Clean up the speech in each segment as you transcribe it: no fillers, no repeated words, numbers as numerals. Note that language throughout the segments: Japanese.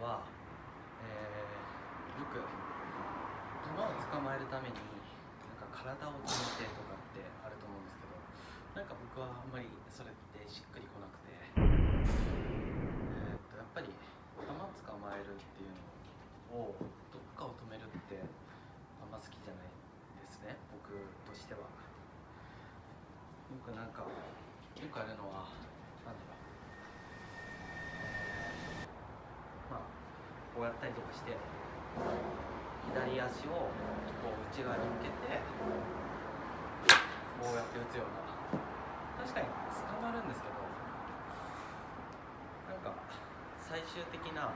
は、よく球を捕まえるためになんか体を決めてとかってあると思うんですけど、なんか僕はあんまりそれってしっくりこなくて、やっぱり球捕まえるっていうのをどっかを止めるってあんま好きじゃないですね、僕としては。よくあるのはこうやったりとかして左足をこう内側に向けてこうやって打つような、確かに捕まるんですけど、なんか最終的な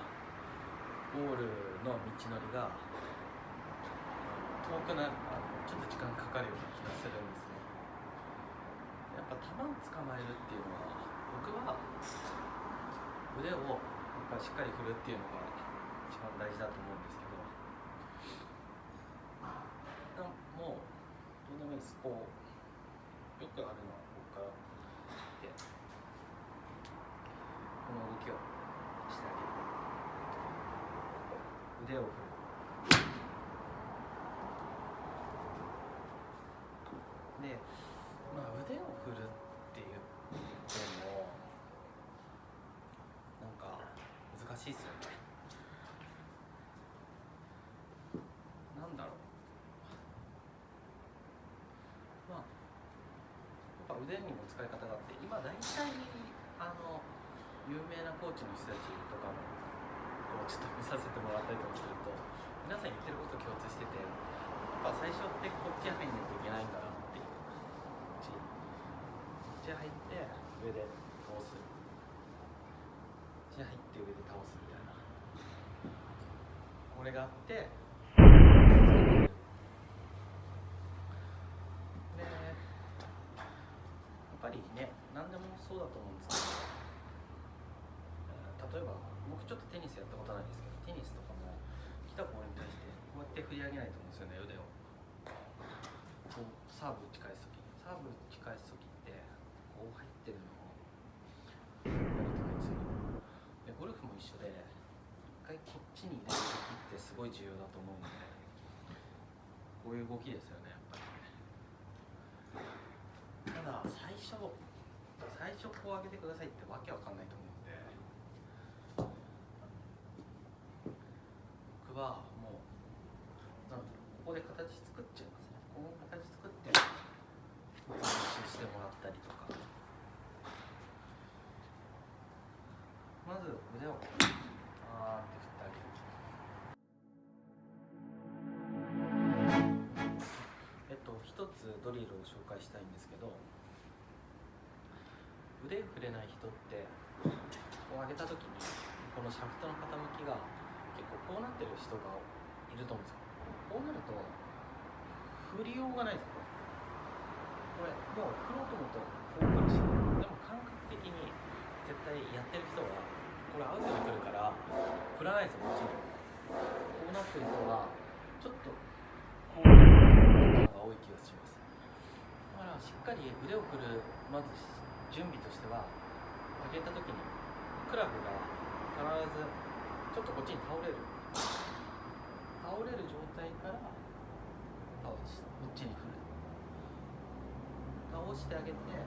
ゴールの道のりが遠くなる、ちょっと時間かかるような気がするんですね。やっぱ球を捕まえるっていうのは、僕は腕をやっぱしっかり振るっていうのが一番大事だと思うんですけど、もうどうでもいいです。こうよくあるのはここからでこの動きをしてあげる、腕を振る。で、腕を振るって言ってもなんか難しいですよね。なんだろう、やっぱ腕にも使い方があって、今大体有名なコーチの人たちとかもこうちょっと見させてもらったりとかすると、皆さん言ってること共通してて、やっぱ最初ってこっち入んないといけないんだなっていう、こっち入って上で倒す、こっち入って上で倒すみたいな、これがあって、でやっぱりね、何でもそうだと思うんですけど、例えば僕ちょっとテニスやったことないんですけど、テニスとかも来たボールに対してこうやって振り上げないと思うんですよね、腕を。こうサーブ打ち返すときってこう入ってるのをやるといいんですよ。でゴルフも一緒で、一回こっちに入れる動きってすごい重要だと思うので、こういう動きですよね、やっぱりね。ただ最初こう上げてくださいってわけわかんないと思うんで、僕はもうここで形作っちゃいますね。この形作って練習してもらったりとか、まず腕をって振ってあげる。一つドリルを紹介したいんですけど、腕振れない人ってこう上げた時にこのシャフトの傾きが結構こうなってる人がいると思うんですよ。こうなると振りようがないですよ。これもう振ろうと思うとこう来るし、でも感覚的に絶対やってる人はこれアウトに来るから振らないですよ、もちろん。こうなってる人はちょっとこういうのが多い気がします。だからしっかり腕を振るまず準備としては、上げた時にクラブが必ずちょっとこっちに倒れる状態からこっちに振る、倒してあげて振る、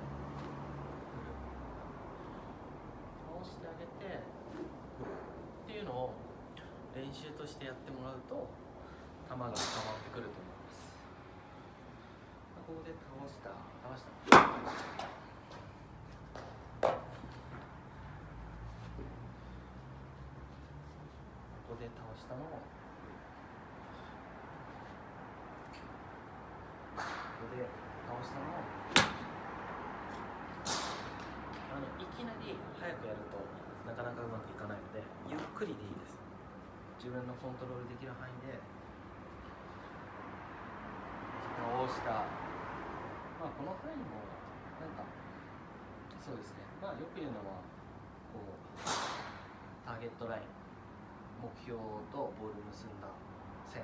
倒してあげて振るっていうのを練習としてやってもらうと球が捕まってくると思います。ここで倒したここで倒したのをいきなり早くやるとなかなかうまくいかないので、ゆっくりでいいです。自分のコントロールできる範囲で倒した、この範囲もなんかそうですね、よく言うのはこうターゲットライン、目標とボール結んだ線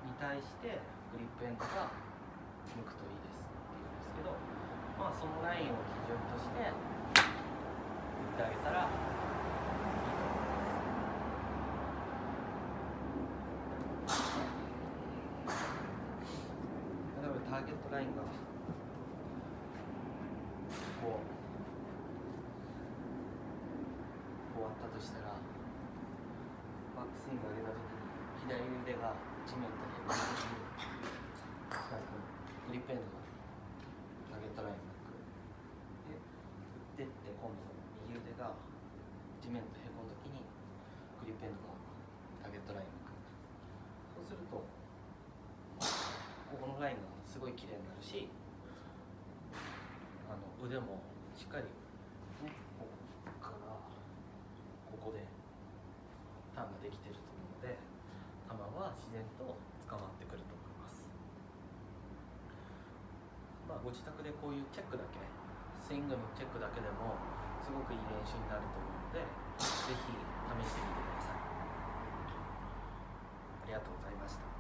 に対してグリップエンドが向くといいですって言うんですけど、そのラインを基準として打ってあげたらいいと思います。ターゲットラインがこうあったとしたら、バックスイング上げた時に左腕が地面と平行的にグリップエンドがターゲットラインになくで打ってって今度右腕が地面と平行の時にグリップエンドがターゲットラインになく、そうするとここのラインがすごい綺麗になるし、腕もしっかりね、ここからここでターンができてると思うので、球は自然と捕まってくると思います。ご自宅でこういうチェックだけ、スイングのチェックだけでもすごくいい練習になると思うので、ぜひ試してみてください。ありがとうございました。